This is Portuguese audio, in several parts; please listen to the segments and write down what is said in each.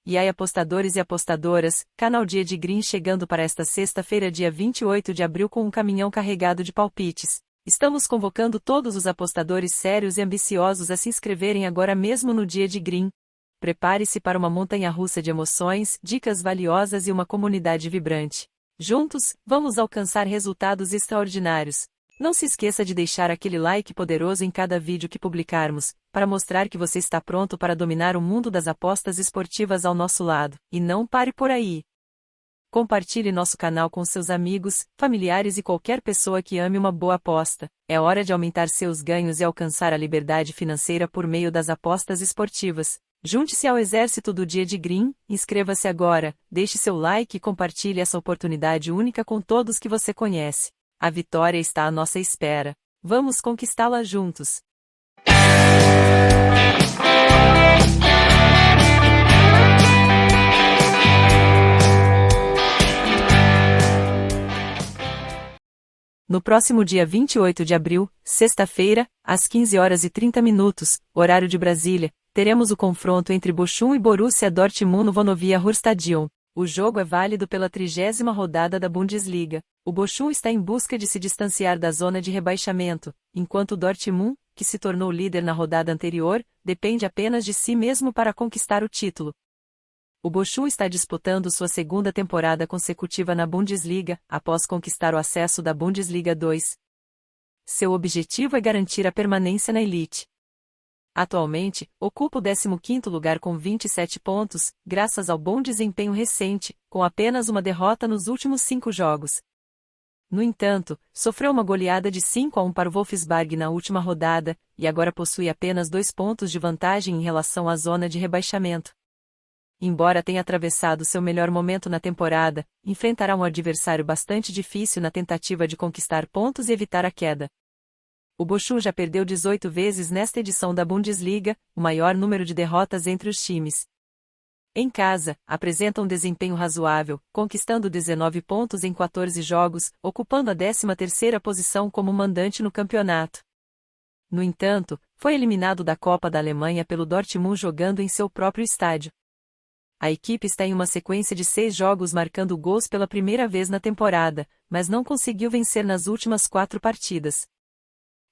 E aí, apostadores e apostadoras, canal Dia de Green chegando para esta sexta-feira, dia 28 de abril, com um caminhão carregado de palpites. Estamos convocando todos os apostadores sérios e ambiciosos a se inscreverem agora mesmo no Dia de Green. Prepare-se para uma montanha-russa de emoções, dicas valiosas e uma comunidade vibrante. Juntos, vamos alcançar resultados extraordinários. Não se esqueça de deixar aquele like poderoso em cada vídeo que publicarmos, para mostrar que você está pronto para dominar o mundo das apostas esportivas ao nosso lado. E não pare por aí. Compartilhe nosso canal com seus amigos, familiares e qualquer pessoa que ame uma boa aposta. É hora de aumentar seus ganhos e alcançar a liberdade financeira por meio das apostas esportivas. Junte-se ao exército do Dia de Green, inscreva-se agora, deixe seu like e compartilhe essa oportunidade única com todos que você conhece. A vitória está à nossa espera. Vamos conquistá-la juntos. No próximo dia 28 de abril, sexta-feira, às 15h30, horário de Brasília, teremos o confronto entre Bochum e Borussia Dortmund no Vonovia Ruhrstadion. O jogo é válido pela 30ª rodada da Bundesliga. O Bochum está em busca de se distanciar da zona de rebaixamento, enquanto o Dortmund, que se tornou líder na rodada anterior, depende apenas de si mesmo para conquistar o título. O Bochum está disputando sua segunda temporada consecutiva na Bundesliga, após conquistar o acesso da Bundesliga 2. Seu objetivo é garantir a permanência na elite. Atualmente, ocupa o 15º lugar com 27 pontos, graças ao bom desempenho recente, com apenas uma derrota nos últimos 5 jogos. No entanto, sofreu uma goleada de 5-1 para o Wolfsburg na última rodada, e agora possui apenas 2 pontos de vantagem em relação à zona de rebaixamento. Embora tenha atravessado seu melhor momento na temporada, enfrentará um adversário bastante difícil na tentativa de conquistar pontos e evitar a queda. O Bochum já perdeu 18 vezes nesta edição da Bundesliga, o maior número de derrotas entre os times. Em casa, apresenta um desempenho razoável, conquistando 19 pontos em 14 jogos, ocupando a 13ª posição como mandante no campeonato. No entanto, foi eliminado da Copa da Alemanha pelo Dortmund jogando em seu próprio estádio. A equipe está em uma sequência de 6 jogos marcando gols pela primeira vez na temporada, mas não conseguiu vencer nas últimas 4 partidas.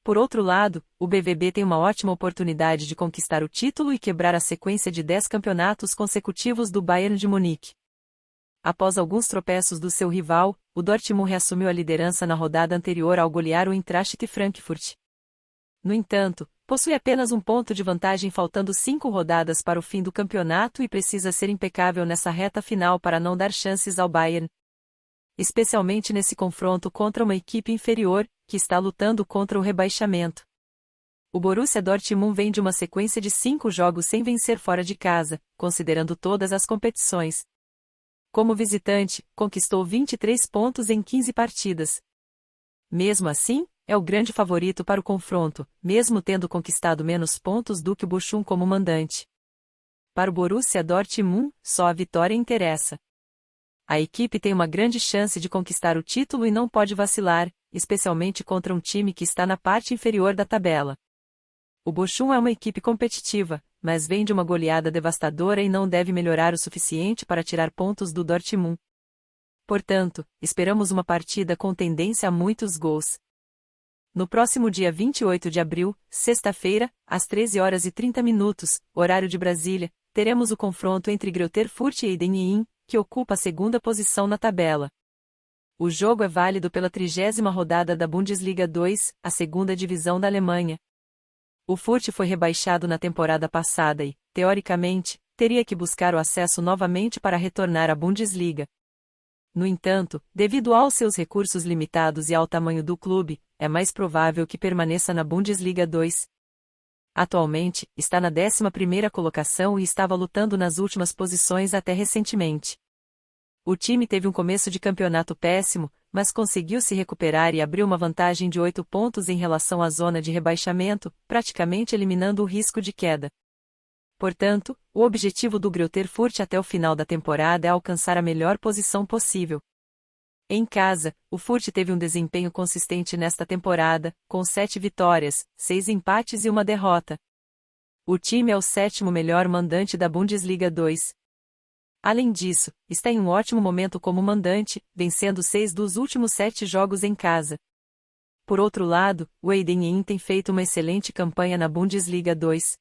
Por outro lado, o BVB tem uma ótima oportunidade de conquistar o título e quebrar a sequência de 10 campeonatos consecutivos do Bayern de Munique. Após alguns tropeços do seu rival, o Dortmund reassumiu a liderança na rodada anterior ao golear o Eintracht Frankfurt. No entanto, possui apenas um ponto de vantagem faltando 5 rodadas para o fim do campeonato e precisa ser impecável nessa reta final para não dar chances ao Bayern. Especialmente nesse confronto contra uma equipe inferior, que está lutando contra o rebaixamento. O Borussia Dortmund vem de uma sequência de 5 jogos sem vencer fora de casa, considerando todas as competições. Como visitante, conquistou 23 pontos em 15 partidas. Mesmo assim, é o grande favorito para o confronto, mesmo tendo conquistado menos pontos do que o Bochum como mandante. Para o Borussia Dortmund, só a vitória interessa. A equipe tem uma grande chance de conquistar o título e não pode vacilar, especialmente contra um time que está na parte inferior da tabela. O Bochum é uma equipe competitiva, mas vem de uma goleada devastadora e não deve melhorar o suficiente para tirar pontos do Dortmund. Portanto, esperamos uma partida com tendência a muitos gols. No próximo dia 28 de abril, sexta-feira, às 13h30, horário de Brasília, teremos o confronto entre Greuther Fürth e Heidenheim, que ocupa a 2ª posição na tabela. O jogo é válido pela 30ª rodada da Bundesliga 2, a 2ª divisão da Alemanha. O Fürth foi rebaixado na temporada passada e, teoricamente, teria que buscar o acesso novamente para retornar à Bundesliga. No entanto, devido aos seus recursos limitados e ao tamanho do clube, é mais provável que permaneça na Bundesliga 2. Atualmente, está na 11ª colocação e estava lutando nas últimas posições até recentemente. O time teve um começo de campeonato péssimo, mas conseguiu se recuperar e abriu uma vantagem de 8 pontos em relação à zona de rebaixamento, praticamente eliminando o risco de queda. Portanto, o objetivo do Greuther Fürth até o final da temporada é alcançar a melhor posição possível. Em casa, o Fürth teve um desempenho consistente nesta temporada, com 7 vitórias, 6 empates e 1 derrota. O time é o 7º melhor mandante da Bundesliga 2. Além disso, está em um ótimo momento como mandante, vencendo 6 dos últimos 7 jogos em casa. Por outro lado, o Edenien tem feito uma excelente campanha na Bundesliga 2.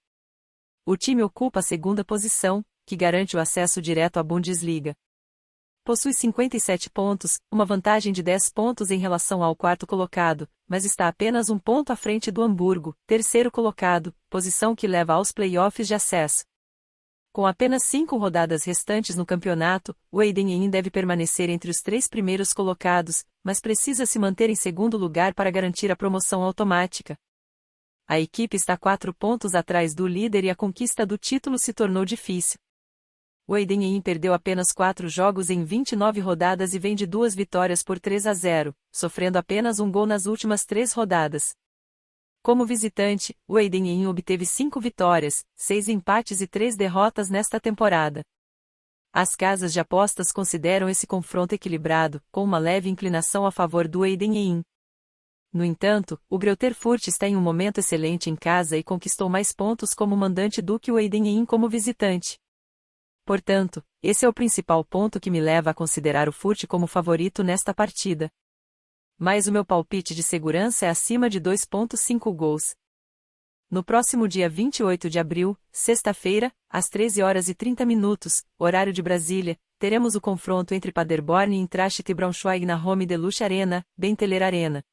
O time ocupa a segunda posição, que garante o acesso direto à Bundesliga. Possui 57 pontos, uma vantagem de 10 pontos em relação ao quarto colocado, mas está apenas um ponto à frente do Hamburgo, terceiro colocado, posição que leva aos playoffs de acesso. Com apenas 5 rodadas restantes no campeonato, o Edenien deve permanecer entre os 3 primeiros colocados, mas precisa se manter em segundo lugar para garantir a promoção automática. A equipe está 4 pontos atrás do líder e a conquista do título se tornou difícil. O Edenien perdeu apenas 4 jogos em 29 rodadas e vem de 2 vitórias por 3-0, sofrendo apenas um gol nas últimas 3 rodadas. Como visitante, o Edenien obteve 5 vitórias, 6 empates e 3 derrotas nesta temporada. As casas de apostas consideram esse confronto equilibrado, com uma leve inclinação a favor do Edenien. No entanto, o Greuther Fürth está em um momento excelente em casa e conquistou mais pontos como mandante do que o Edenien como visitante. Portanto, esse é o principal ponto que me leva a considerar o Fürth como favorito nesta partida. Mas o meu palpite de segurança é acima de 2,5 gols. No próximo dia 28 de abril, sexta-feira, às 13h30, horário de Brasília, teremos o confronto entre Paderborn e Eintracht Braunschweig na Home Deluxe Arena, Benteler Arena.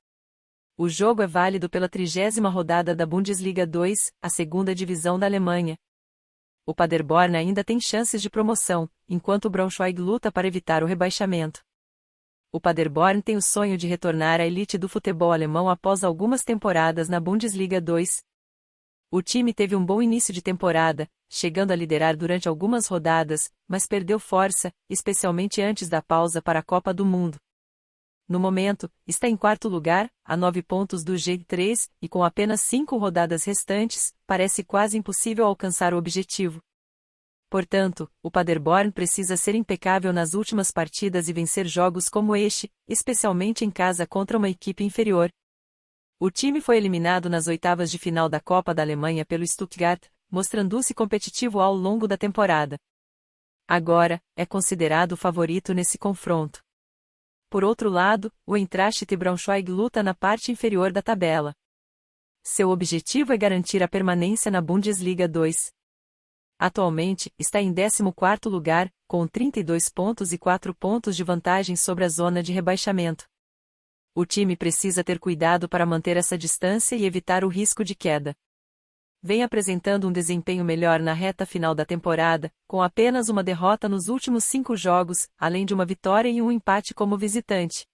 O jogo é válido pela 30ª rodada da Bundesliga 2, a segunda divisão da Alemanha. O Paderborn ainda tem chances de promoção, enquanto o Braunschweig luta para evitar o rebaixamento. O Paderborn tem o sonho de retornar à elite do futebol alemão após algumas temporadas na Bundesliga 2. O time teve um bom início de temporada, chegando a liderar durante algumas rodadas, mas perdeu força, especialmente antes da pausa para a Copa do Mundo. No momento, está em quarto lugar, a 9 pontos do G3, e com apenas 5 rodadas restantes, parece quase impossível alcançar o objetivo. Portanto, o Paderborn precisa ser impecável nas últimas partidas e vencer jogos como este, especialmente em casa contra uma equipe inferior. O time foi eliminado nas oitavas de final da Copa da Alemanha pelo Stuttgart, mostrando-se competitivo ao longo da temporada. Agora, é considerado o favorito nesse confronto. Por outro lado, o Eintracht Braunschweig luta na parte inferior da tabela. Seu objetivo é garantir a permanência na Bundesliga 2. Atualmente, está em 14º lugar, com 32 pontos e 4 pontos de vantagem sobre a zona de rebaixamento. O time precisa ter cuidado para manter essa distância e evitar o risco de queda. Vem apresentando um desempenho melhor na reta final da temporada, com apenas uma derrota nos últimos 5 jogos, além de uma vitória e um empate como visitante.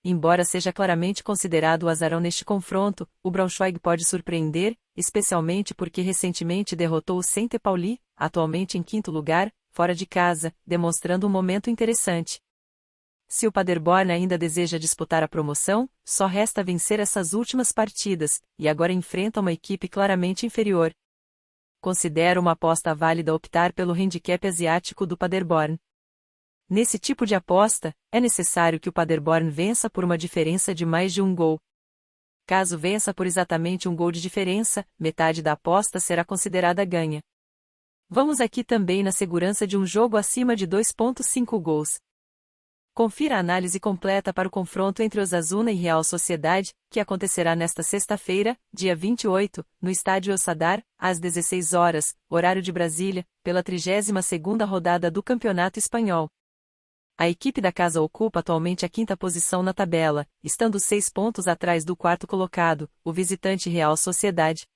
Embora seja claramente considerado o azarão neste confronto, o Braunschweig pode surpreender, especialmente porque recentemente derrotou o St. Pauli, atualmente em 5º lugar, fora de casa, demonstrando um momento interessante. Se o Paderborn ainda deseja disputar a promoção, só resta vencer essas últimas partidas, e agora enfrenta uma equipe claramente inferior. Considero uma aposta válida optar pelo handicap asiático do Paderborn. Nesse tipo de aposta, é necessário que o Paderborn vença por uma diferença de mais de um gol. Caso vença por exatamente um gol de diferença, metade da aposta será considerada ganha. Vamos aqui também na segurança de um jogo acima de 2,5 gols. Confira a análise completa para o confronto entre Osasuna e Real Sociedade, que acontecerá nesta sexta-feira, dia 28, no estádio El Sadar, às 16 horas, horário de Brasília, pela 32ª rodada do Campeonato Espanhol. A equipe da casa ocupa atualmente a 5ª posição na tabela, estando 6 pontos atrás do quarto colocado, o visitante Real Sociedade.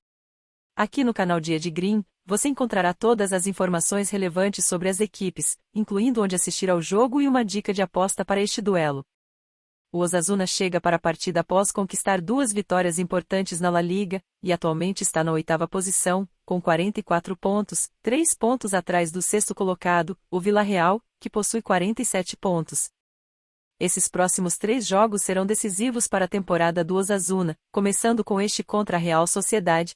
Aqui no canal Dia de Green, você encontrará todas as informações relevantes sobre as equipes, incluindo onde assistir ao jogo e uma dica de aposta para este duelo. O Osasuna chega para a partida após conquistar 2 vitórias importantes na La Liga, e atualmente está na 8ª posição, com 44 pontos, 3 pontos atrás do 6º colocado, o Villarreal, que possui 47 pontos. Esses próximos 3 jogos serão decisivos para a temporada do Osasuna, começando com este contra a Real Sociedade.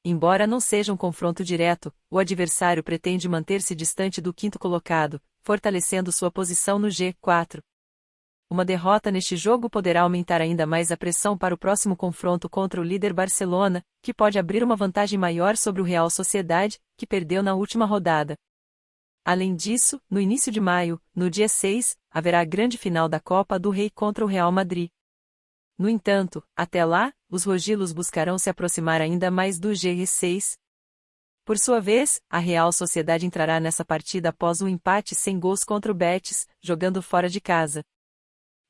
Embora não seja um confronto direto, o adversário pretende manter-se distante do 5º colocado, fortalecendo sua posição no G4. Uma derrota neste jogo poderá aumentar ainda mais a pressão para o próximo confronto contra o líder Barcelona, que pode abrir uma vantagem maior sobre o Real Sociedade, que perdeu na última rodada. Além disso, no início de maio, no dia 6, haverá a grande final da Copa do Rei contra o Real Madrid. No entanto, até lá, os rojilos buscarão se aproximar ainda mais do G6. Por sua vez, a Real Sociedade entrará nessa partida após um empate sem gols contra o Betis, jogando fora de casa.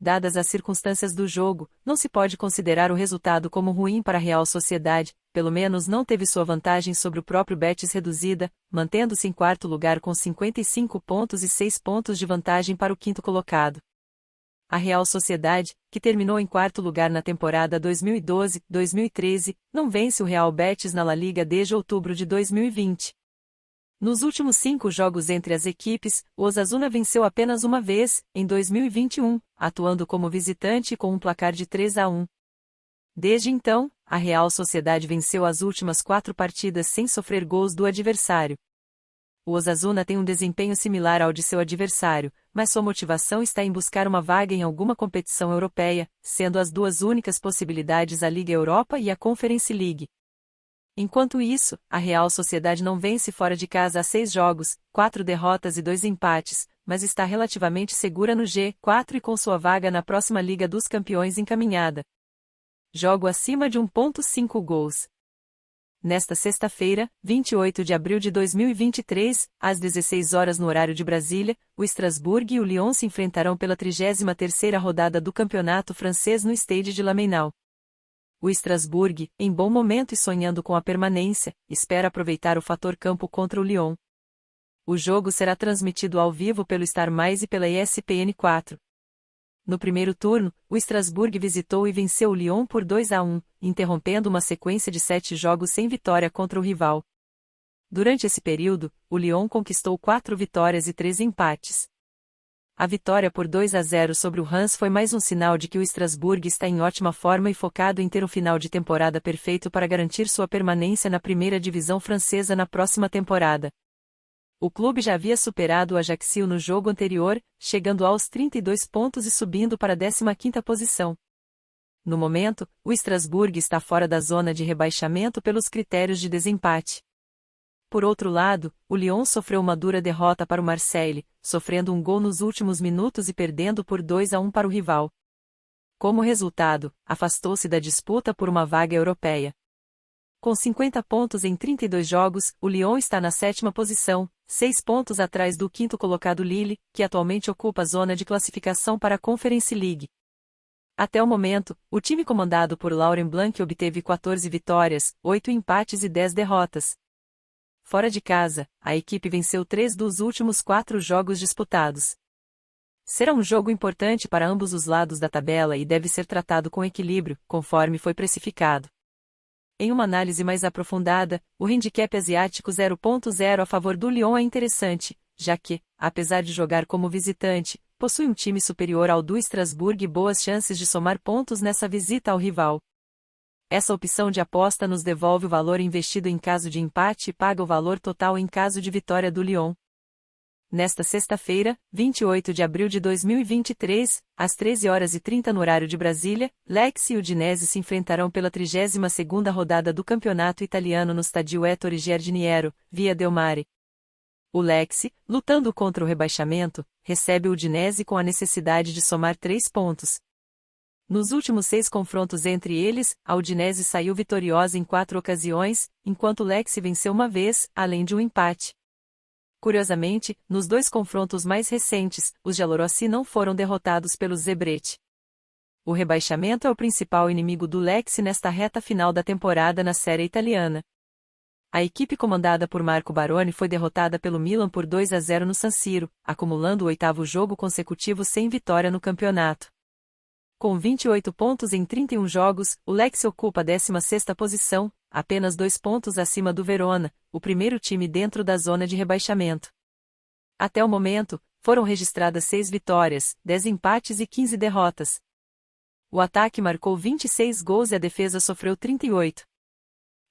Dadas as circunstâncias do jogo, não se pode considerar o resultado como ruim para a Real Sociedade, pelo menos não teve sua vantagem sobre o próprio Betis reduzida, mantendo-se em quarto lugar com 55 pontos e 6 pontos de vantagem para o quinto colocado. A Real Sociedade, que terminou em quarto lugar na temporada 2012-2013, não vence o Real Betis na La Liga desde outubro de 2020. Nos últimos 5 jogos entre as equipes, o Osasuna venceu apenas uma vez, em 2021, atuando como visitante com um placar de 3-1. Desde então, a Real Sociedade venceu as últimas 4 partidas sem sofrer gols do adversário. O Osasuna tem um desempenho similar ao de seu adversário, mas sua motivação está em buscar uma vaga em alguma competição europeia, sendo as duas únicas possibilidades a Liga Europa e a Conference League. Enquanto isso, a Real Sociedade não vence fora de casa há 6 jogos, 4 derrotas e 2 empates, mas está relativamente segura no G4 e com sua vaga na próxima Liga dos Campeões encaminhada. Jogo acima de 1,5 gols. Nesta sexta-feira, 28 de abril de 2023, às 16 horas no horário de Brasília, o Strasbourg e o Lyon se enfrentarão pela 33ª rodada do campeonato francês no Stade de Lamennais. O Strasbourg, em bom momento e sonhando com a permanência, espera aproveitar o fator campo contra o Lyon. O jogo será transmitido ao vivo pelo Star Mais e pela ESPN4. No primeiro turno, o Strasbourg visitou e venceu o Lyon por 2-1, interrompendo uma sequência de 7 jogos sem vitória contra o rival. Durante esse período, o Lyon conquistou 4 vitórias e 3 empates. A vitória por 2-0 sobre o Reims foi mais um sinal de que o Strasbourg está em ótima forma e focado em ter um final de temporada perfeito para garantir sua permanência na primeira divisão francesa na próxima temporada. O clube já havia superado o Ajaccio no jogo anterior, chegando aos 32 pontos e subindo para a 15ª posição. No momento, o Strasbourg está fora da zona de rebaixamento pelos critérios de desempate. Por outro lado, o Lyon sofreu uma dura derrota para o Marseille, sofrendo um gol nos últimos minutos e perdendo por 2-1 para o rival. Como resultado, afastou-se da disputa por uma vaga europeia. Com 50 pontos em 32 jogos, o Lyon está na 7ª posição, 6 pontos atrás do quinto colocado Lille, que atualmente ocupa a zona de classificação para a Conference League. Até o momento, o time comandado por Laurent Blanc obteve 14 vitórias, 8 empates e 10 derrotas. Fora de casa, a equipe venceu 3 dos últimos 4 jogos disputados. Será um jogo importante para ambos os lados da tabela e deve ser tratado com equilíbrio, conforme foi precificado. Em uma análise mais aprofundada, o handicap asiático 0.0 a favor do Lyon é interessante, já que, apesar de jogar como visitante, possui um time superior ao do Strasbourg e boas chances de somar pontos nessa visita ao rival. Essa opção de aposta nos devolve o valor investido em caso de empate e paga o valor total em caso de vitória do Lyon. Nesta sexta-feira, 28 de abril de 2023, às 13h30 no horário de Brasília, Lecce e Udinese se enfrentarão pela 32ª rodada do campeonato italiano no Stadio Ettore Giardiniero, Via del Mare. O Lecce, lutando contra o rebaixamento, recebe o Udinese com a necessidade de somar 3 pontos. Nos últimos 6 confrontos entre eles, a Udinese saiu vitoriosa em 4 ocasiões, enquanto o Lecce venceu uma vez, além de um empate. Curiosamente, nos 2 confrontos mais recentes, os giallorossi não foram derrotados pelos Zebretti. O rebaixamento é o principal inimigo do Lecce nesta reta final da temporada na Série Italiana. A equipe comandada por Marco Baroni foi derrotada pelo Milan por 2-0 no San Siro, acumulando o 8º jogo consecutivo sem vitória no campeonato. Com 28 pontos em 31 jogos, o Lecce ocupa a 16ª posição, apenas 2 pontos acima do Verona, o primeiro time dentro da zona de rebaixamento. Até o momento, foram registradas 6 vitórias, 10 empates e 15 derrotas. O ataque marcou 26 gols e a defesa sofreu 38.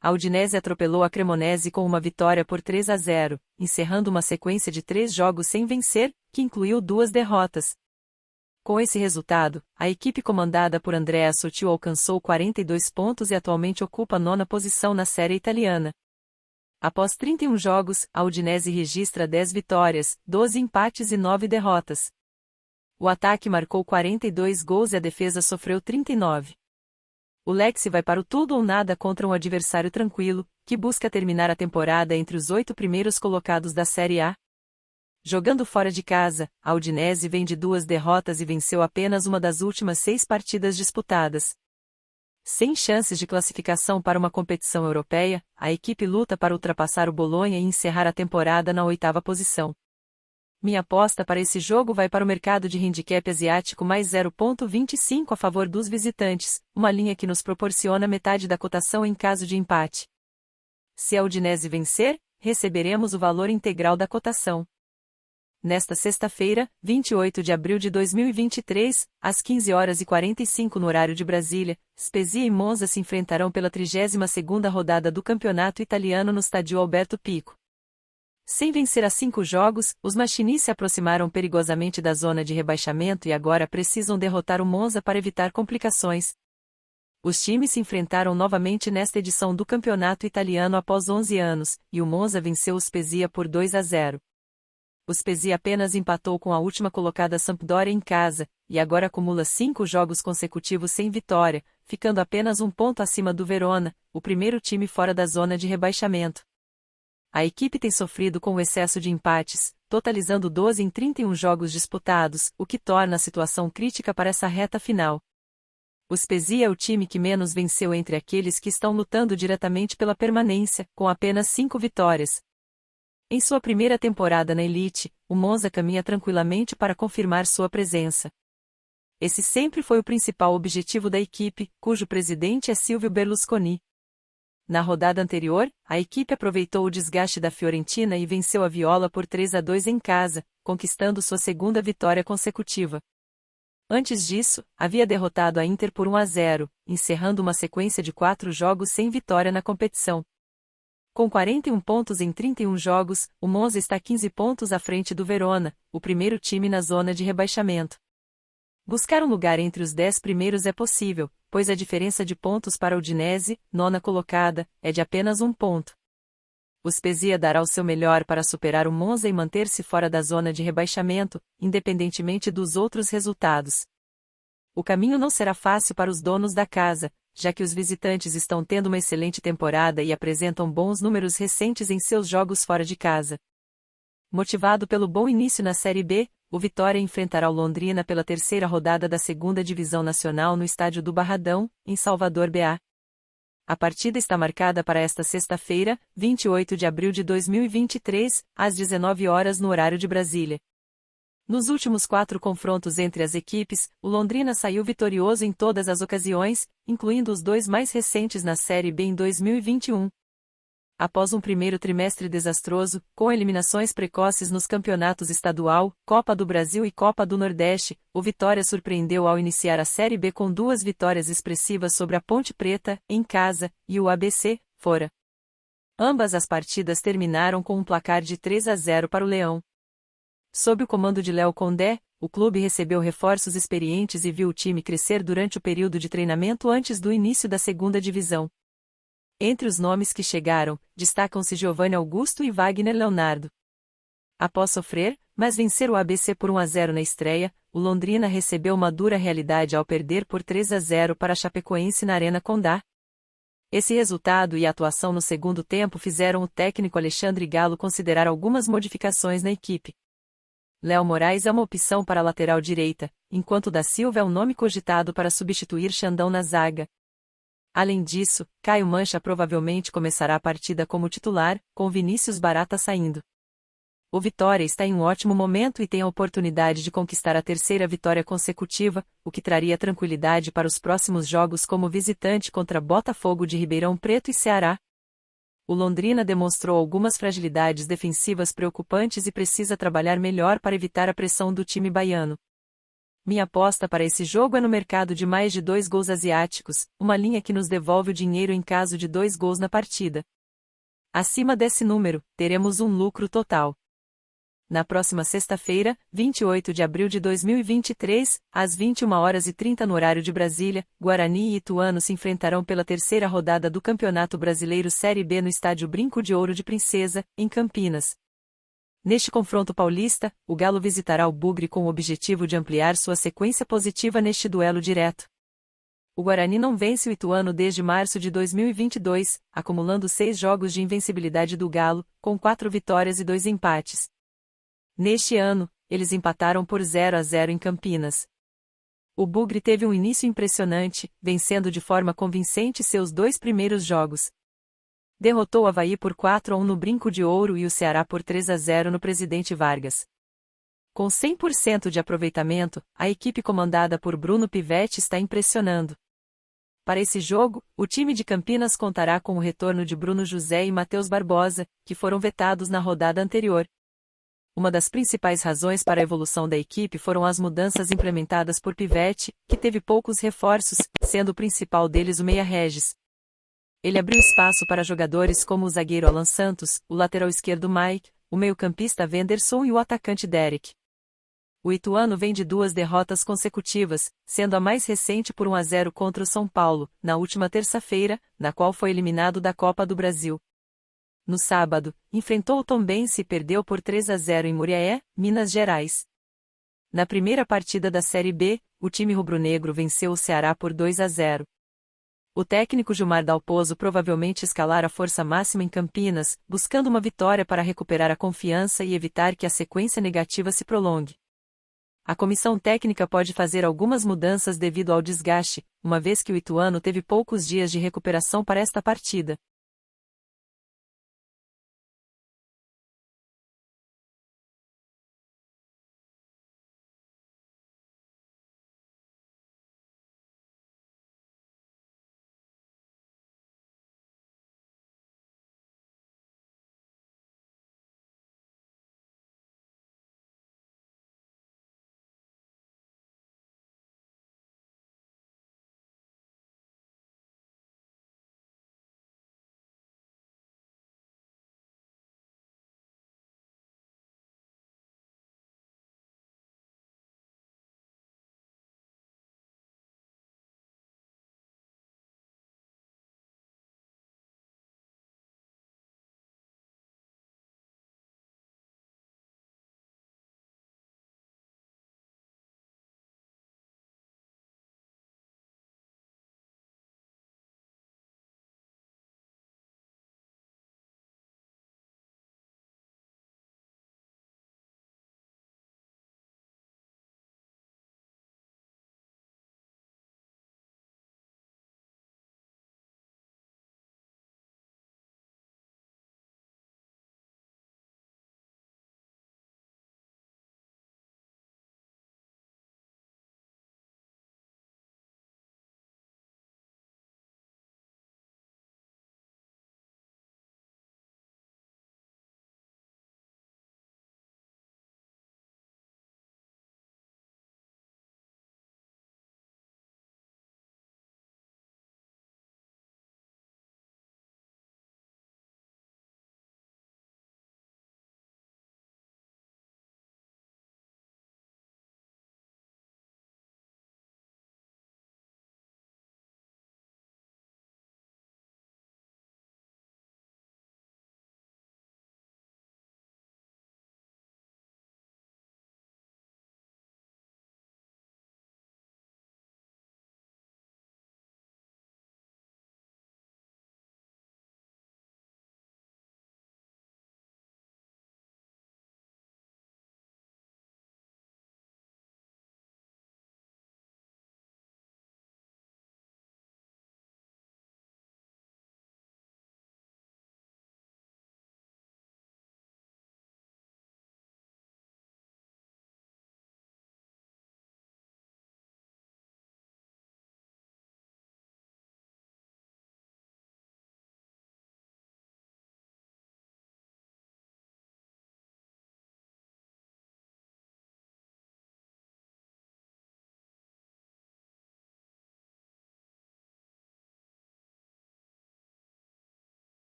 A Udinese atropelou a Cremonese com uma vitória por 3-0, encerrando uma sequência de 3 jogos sem vencer, que incluiu 2 derrotas. Com esse resultado, a equipe comandada por Andrea Sottil alcançou 42 pontos e atualmente ocupa a 9ª posição na Série Italiana. Após 31 jogos, a Udinese registra 10 vitórias, 12 empates e 9 derrotas. O ataque marcou 42 gols e a defesa sofreu 39. O Lecce vai para o tudo ou nada contra um adversário tranquilo, que busca terminar a temporada entre os 8 primeiros colocados da Série A. Jogando fora de casa, a Udinese vem de 2 derrotas e venceu apenas uma das últimas 6 partidas disputadas. Sem chances de classificação para uma competição europeia, a equipe luta para ultrapassar o Bolonha e encerrar a temporada na 8ª posição. Minha aposta para esse jogo vai para o mercado de handicap asiático mais 0,25 a favor dos visitantes, uma linha que nos proporciona metade da cotação em caso de empate. Se a Udinese vencer, receberemos o valor integral da cotação. Nesta sexta-feira, 28 de abril de 2023, às 15h45 no horário de Brasília, Spezia e Monza se enfrentarão pela 32ª rodada do Campeonato Italiano no Stadio Alberto Pico. Sem vencer a 5 jogos, os Macchini se aproximaram perigosamente da zona de rebaixamento e agora precisam derrotar o Monza para evitar complicações. Os times se enfrentaram novamente nesta edição do Campeonato Italiano após 11 anos, e o Monza venceu o Spezia por 2-0. O Spezia apenas empatou com a última colocada Sampdoria em casa, e agora acumula 5 jogos consecutivos sem vitória, ficando apenas um ponto acima do Verona, o primeiro time fora da zona de rebaixamento. A equipe tem sofrido com o excesso de empates, totalizando 12 em 31 jogos disputados, o que torna a situação crítica para essa reta final. O Spezia é o time que menos venceu entre aqueles que estão lutando diretamente pela permanência, com apenas 5 vitórias. Em sua primeira temporada na elite, o Monza caminha tranquilamente para confirmar sua presença. Esse sempre foi o principal objetivo da equipe, cujo presidente é Silvio Berlusconi. Na rodada anterior, a equipe aproveitou o desgaste da Fiorentina e venceu a Viola por 3-2 em casa, conquistando sua segunda vitória consecutiva. Antes disso, havia derrotado a Inter por 1-0, encerrando uma sequência de 4 jogos sem vitória na competição. Com 41 pontos em 31 jogos, o Monza está 15 pontos à frente do Verona, o primeiro time na zona de rebaixamento. Buscar um lugar entre os 10 primeiros é possível, pois a diferença de pontos para a Udinese, 9ª colocada, é de apenas 1 ponto. O Spezia dará o seu melhor para superar o Monza e manter-se fora da zona de rebaixamento, independentemente dos outros resultados. O caminho não será fácil para os donos da casa, já que os visitantes estão tendo uma excelente temporada e apresentam bons números recentes em seus jogos fora de casa. Motivado pelo bom início na Série B, o Vitória enfrentará o Londrina pela 3ª rodada da 2ª Divisão Nacional no estádio do Barradão, em Salvador, BA. A partida está marcada para esta sexta-feira, 28 de abril de 2023, às 19 horas no horário de Brasília. Nos últimos 4 confrontos entre as equipes, o Londrina saiu vitorioso em todas as ocasiões, incluindo os 2 mais recentes na Série B em 2021. Após um primeiro trimestre desastroso, com eliminações precoces nos campeonatos estadual, Copa do Brasil e Copa do Nordeste, o Vitória surpreendeu ao iniciar a Série B com 2 vitórias expressivas sobre a Ponte Preta, em casa, e o ABC, fora. Ambas as partidas terminaram com um placar de 3-0 para o Leão. Sob o comando de Léo Condé, o clube recebeu reforços experientes e viu o time crescer durante o período de treinamento antes do início da 2ª divisão. Entre os nomes que chegaram, destacam-se Giovanni Augusto e Wagner Leonardo. Após sofrer, mas vencer o ABC por 1-0 na estreia, o Londrina recebeu uma dura realidade ao perder por 3-0 para a Chapecoense na Arena Condá. Esse resultado e a atuação no segundo tempo fizeram o técnico Alexandre Galo considerar algumas modificações na equipe. Léo Moraes é uma opção para a lateral direita, enquanto Da Silva é o nome cogitado para substituir Xandão na zaga. Além disso, Caio Mancha provavelmente começará a partida como titular, com Vinícius Barata saindo. O Vitória está em um ótimo momento e tem a oportunidade de conquistar a 3ª vitória consecutiva, o que traria tranquilidade para os próximos jogos como visitante contra Botafogo de Ribeirão Preto e Ceará. O Londrina demonstrou algumas fragilidades defensivas preocupantes e precisa trabalhar melhor para evitar a pressão do time baiano. Minha aposta para esse jogo é no mercado de mais de 2 gols asiáticos, uma linha que nos devolve o dinheiro em caso de 2 gols na partida. Acima desse número, teremos um lucro total. Na próxima sexta-feira, 28 de abril de 2023, às 21h30 no horário de Brasília, Guarani e Ituano se enfrentarão pela terceira rodada do Campeonato Brasileiro Série B no estádio Brinco de Ouro de Princesa, em Campinas. Neste confronto paulista, o Galo visitará o Bugre com o objetivo de ampliar sua sequência positiva neste duelo direto. O Guarani não vence o Ituano desde março de 2022, acumulando 6 jogos de invencibilidade do Galo, com 4 vitórias e 2 empates. Neste ano, eles empataram por 0-0 em Campinas. O Bugre teve um início impressionante, vencendo de forma convincente seus 2 primeiros jogos. Derrotou o Avaí por 4-1 no Brinco de Ouro e o Ceará por 3-0 no Presidente Vargas. Com 100% de aproveitamento, a equipe comandada por Bruno Pivetti está impressionando. Para esse jogo, o time de Campinas contará com o retorno de Bruno José e Matheus Barbosa, que foram vetados na rodada anterior. Uma das principais razões para a evolução da equipe foram as mudanças implementadas por Pivetti, que teve poucos reforços, sendo o principal deles o Meia Regis. Ele abriu espaço para jogadores como o zagueiro Alan Santos, o lateral esquerdo Mike, o meio-campista Wenderson e o atacante Derek. O Ituano vem de 2 derrotas consecutivas, sendo a mais recente por 1-0 contra o São Paulo, na última terça-feira, na qual foi eliminado da Copa do Brasil. No sábado, enfrentou o Tombense e perdeu por 3-0 em Muriaé, Minas Gerais. Na primeira partida da Série B, o time rubro-negro venceu o Ceará por 2-0. O técnico Gilmar Dalpozo provavelmente escalará a força máxima em Campinas, buscando uma vitória para recuperar a confiança e evitar que a sequência negativa se prolongue. A comissão técnica pode fazer algumas mudanças devido ao desgaste, uma vez que o Ituano teve poucos dias de recuperação para esta partida.